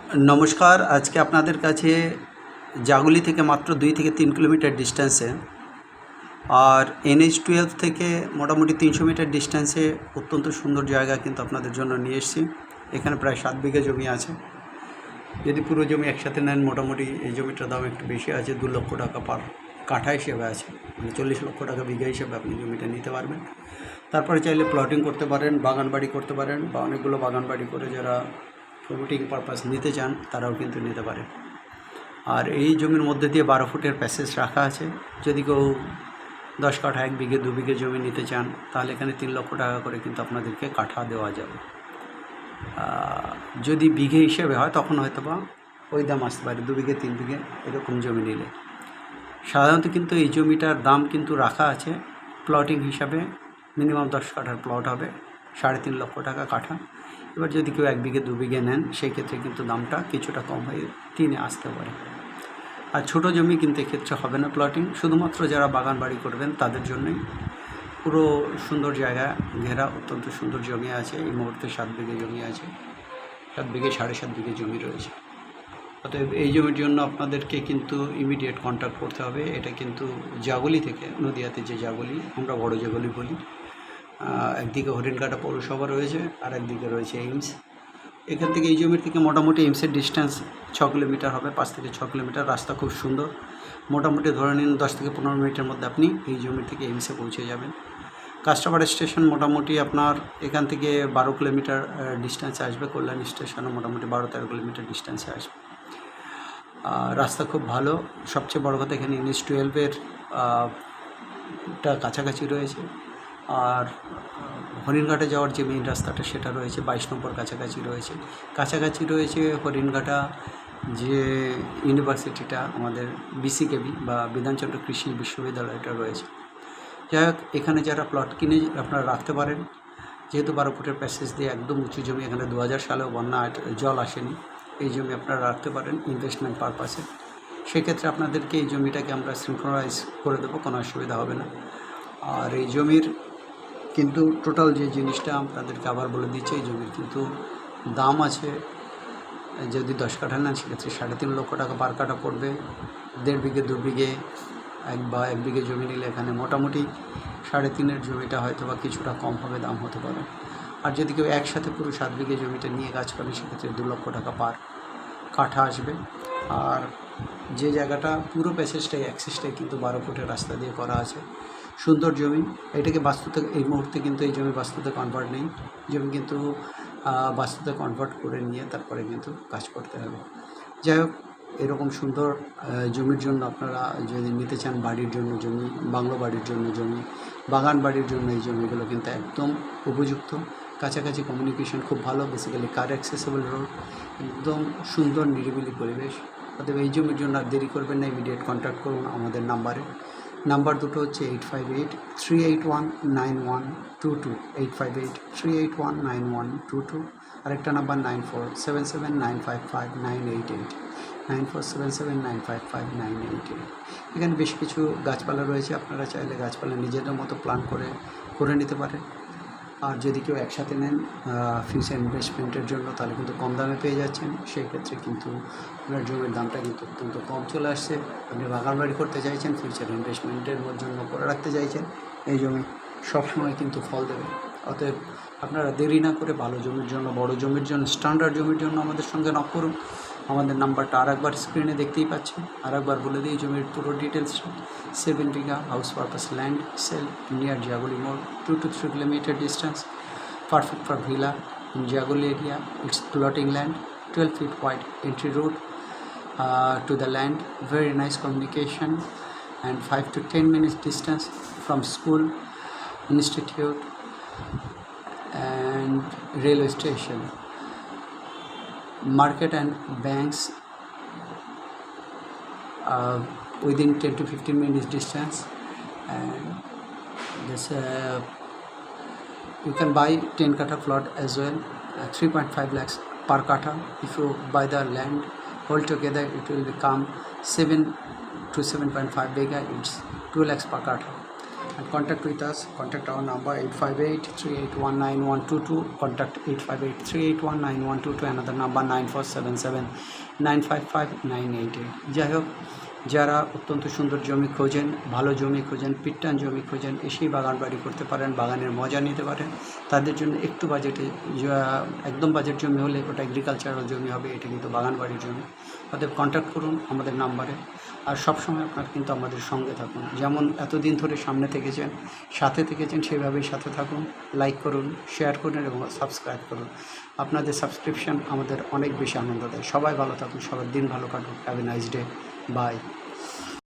नमस्कार। आज के আপনাদের কাছে জাগুলি থেকে মাত্র 2 থেকে 3 কিলোমিটার ডিস্টেন্সে আর NH12 থেকে মোটামুটি 300 মিটার ডিস্টেন্সে অত্যন্ত সুন্দর জায়গা কিন্তু আপনাদের জন্য নিয়ে এসেছি। এখানে প্রায় 7 বিঘা জমি আছে। যদি পুরো জমি একসাথে নেন মোটামুটি এই জমিটার দাম একটু বেশি আছে, 2 লক্ষ টাকা পার কাঠা হিসেবে আছে, মানে 40 লক্ষ টাকা বিঘা হিসেবে আপনি জমিটা নিতে পারবেন। তারপরে চাইলে প্লটিং করতে পারেন, বাগান বাড়ি করতে পারেন, বা অনেকগুলো বাগান বাড়ি করে যারা প্রমোটিং পারপাস নিতে চান তারাও কিন্তু নিতে পারে। আর এই জমির মধ্যে দিয়ে 12 ফুটের প্যাসেজ রাখা আছে। যদি কেউ 10 কাঠা 1 বিঘে 2 বিঘে জমি নিতে চান তাহলে এখানে 3 লক্ষ টাকা করে কিন্তু আপনাদেরকে কাঠা দেওয়া যাবে। যদি বিঘে হিসেবে হয় তখন হয়তো বা ওই দাম আসতে পারে, 2 বিঘে 3 বিঘে এরকম জমি নিলে। সাধারণত কিন্তু এই জমিটার দাম কিন্তু রাখা আছে প্লটিং হিসাবে, মিনিমাম 10 কাঠার প্লট হবে 3.5 লক্ষ টাকা কাঠা। এবার যদি কেউ 1 বিঘে 2 বিঘে নেন সেই ক্ষেত্রে কিন্তু দামটা কিছুটা কম হয়ে 3-এ আসতে পারে। আর ছোটো জমি কিন্তু এক্ষেত্রে হবে না প্লটিং, শুধুমাত্র যারা বাগান বাড়ি করবেন তাদের জন্যই। পুরো সুন্দর জায়গা ঘেরা অত্যন্ত সুন্দর জমি আছে। এই মুহূর্তে 7 বিঘে জমি আছে, 7 বিঘে 7.5 বিঘে জমি রয়েছে। অতএব এই জমির জন্য আপনাদেরকে কিন্তু ইমিডিয়েট কন্ট্যাক্ট করতে হবে। এটা কিন্তু জাগুলি থেকে, নদিয়াতে যে জাগুলি আমরা বড় জাগুলি বলি, একদিকে হরিণঘাটা পৌরসভা রয়েছে আর একদিকে রয়েছে এইমস। এখান থেকে এই জমির থেকে মোটামুটি এইমসের ডিস্টেন্স 6 কিলোমিটার হবে, 5 থেকে 6 কিলোমিটার। রাস্তা খুব সুন্দর, মোটামুটি ধরে নিন 10 থেকে 15 মিনিটের মধ্যে আপনি এই জমি থেকে এইমসে পৌঁছে যাবেন। কাস্টমার স্টেশন মোটামুটি আপনার এখান থেকে 12 কিলোমিটার ডিস্টেন্সে আসবে, কল্যাণ স্টেশনও মোটামুটি 12-13 কিলোমিটার ডিস্টেন্সে আসবে। রাস্তা খুব ভালো। সবচেয়ে বড় কথা এখানে NH12-এর কাছাকাছি রয়েছে। আর হরিণঘাটা যাওয়ার যে মেইন রাস্তাটা সেটা রয়েছে 22 নম্বর কাছাকাছি রয়েছে হরিণঘাটা যে ইউনিভার্সিটিটা আমাদের BCKB বা বিধানচন্দ্র কৃষি বিশ্ববিদ্যালয়টা রয়েছে। যাই হোক, এখানে যারা প্লট কিনে আপনারা রাখতে পারেন, যেহেতু 12 ফুটের প্যাসেজ দিয়ে একদম উঁচু জমি, এখানে 2000 সালেও বন্যা জল আসেনি, এই জমি আপনারা রাখতে পারেন ইনভেস্টমেন্ট পারপাসে। সেক্ষেত্রে আপনাদেরকে এই জমিটাকে আমরা সিনক্রোনাইজ করে দেবো, কোনো অসুবিধা হবে না। আর এই জমির কিন্তু টোটাল যে জিনিসটা আপনাদেরকে আবার বলে দিচ্ছি, এই জমির কিন্তু দাম আছে, যদি 10 কাঠা নেন সেক্ষেত্রে 3.5 লক্ষ টাকা পার কাঠা পড়বে। 1.5 বিঘে 2 বিঘে 1 বিঘে জমি নিলে এখানে মোটামুটি 3.5-এর জমিটা হয়তো বা কিছুটা কম হবে, দাম হতে পারে। আর যদি কেউ একসাথে পুরো 7 বিঘে জমিটা নিয়ে কাজ করেন সেক্ষেত্রে 2 লক্ষ টাকা পার কাঠা আসবে। আর যে জায়গাটা পুরো প্যাসেজটাই অ্যাক্সেসটাই কিন্তু 12 ফুটের রাস্তা দিয়ে করা আছে, সুন্দর জমি। এটাকে বাস্তুতে এই মুহূর্তে কিন্তু এই জমি বাস্তুতে কনভার্ট নেই, জমি কিন্তু বাস্তুতে কনভার্ট করে নিয়ে তারপরে কিন্তু কাজ করতে হবে। যাই হোক, এরকম সুন্দর জমির জন্য আপনারা যদি নিতে চান, বাড়ির জন্য জমি, বাংলো বাড়ির জন্য জমি, বাগান বাড়ির জন্য এই জমিগুলো কিন্তু একদম উপযুক্ত। কাছাকাছি কমিউনিকেশন খুব ভালো, বেসিক্যালি কার অ্যাক্সেসেবল রোড, একদম সুন্দর নিরিবিলি পরিবেশ। অতএব এই জমির জন্য আর দেরি করবেন না, ইমিডিয়েট কন্ট্যাক্ট করুন আমাদের নাম্বার দুটো হচ্ছে 858-381-9122, 858-381-9122। আরেকটা নাম্বার 9477955988, 9477955988। এখানে বেশ কিছু গাছপালা রয়েছে, আপনারা চাইলে গাছপালা নিজেদের মতো প্ল্যান করে নিতে পারেন। আর যদি কেউ একসাথে নেন ফিউচার ইনভেস্টমেন্টের জন্য তাহলে কিন্তু কম দামে পেয়ে যাচ্ছেন। সেই ক্ষেত্রে কিন্তু আপনার জমির দামটা কিন্তু অত্যন্ত কম চলে আসছে। আপনি বাগান বাড়ি করতে চাইছেন, ফিউচার ইনভেস্টমেন্টের জন্য করে রাখতে চাইছেন, এই জমি সবসময় কিন্তু ফল দেবে। অতএব আপনারা দেরি না করে ভালো জমির জন্য, বড় জমির জন্য, স্ট্যান্ডার্ড জমির জন্য আমাদের সঙ্গে নক করুন। আমাদের নাম্বারটা আরেকবার স্ক্রিনে দেখতেই পাচ্ছেন, আরেকবার বলে দিই জমির পুরো ডিটেলসটা। 7 বিঘা house purpose land sale near Jaguli মোড়, 2 to 3 kilometer distance, perfect for villa in Jaguli area. It's plotting land, 12 feet wide entry road to the land, very nice communication, and 5 to 10 minutes distance from school, institute and railway station, market and banks within 10 to 15 minutes distance. And this you can buy 10 katta plot as well, 3.5 lakhs per katta. If you buy the land altogether it will become 7 to 7.5 biga, it's 2 lakhs per katta. and contact with us. Contact our number 858-3819-122. Contact 858-3819-122. Another number 9477-955-988. যাই হোক, যারা অত্যন্ত সুন্দর জমি খোঁজেন, ভালো জমি খোঁজেন, পিটটান জমি খোঁজেন, এসেই বাগান বাড়ি করতে পারেন, বাগানের মজা নিতে পারেন, তাদের জন্য একটু বাজেটে, একদম বাজেট জমি হলে ওটা এগ্রিকালচারাল জমি হবে, এটা কিন্তু বাগান বাড়ির জমি। অতএব কন্ট্যাক্ট করুন আমাদের নাম্বারে। আর সবসময় আপনারা কিন্তু আমাদের সঙ্গে থাকুন, যেমন এতদিন ধরে সামনে থেকেছেন, সাথে থেকেছেন, সেভাবেই সাথে থাকুন। লাইক করুন, শেয়ার করুন এবং সাবস্ক্রাইব করুন। আপনাদের সাবস্ক্রিপশন আমাদের অনেক বেশি আনন্দ দেয়। সবাই ভালো থাকুন, সবার দিন ভালো কাটুক। Have a nice day. By.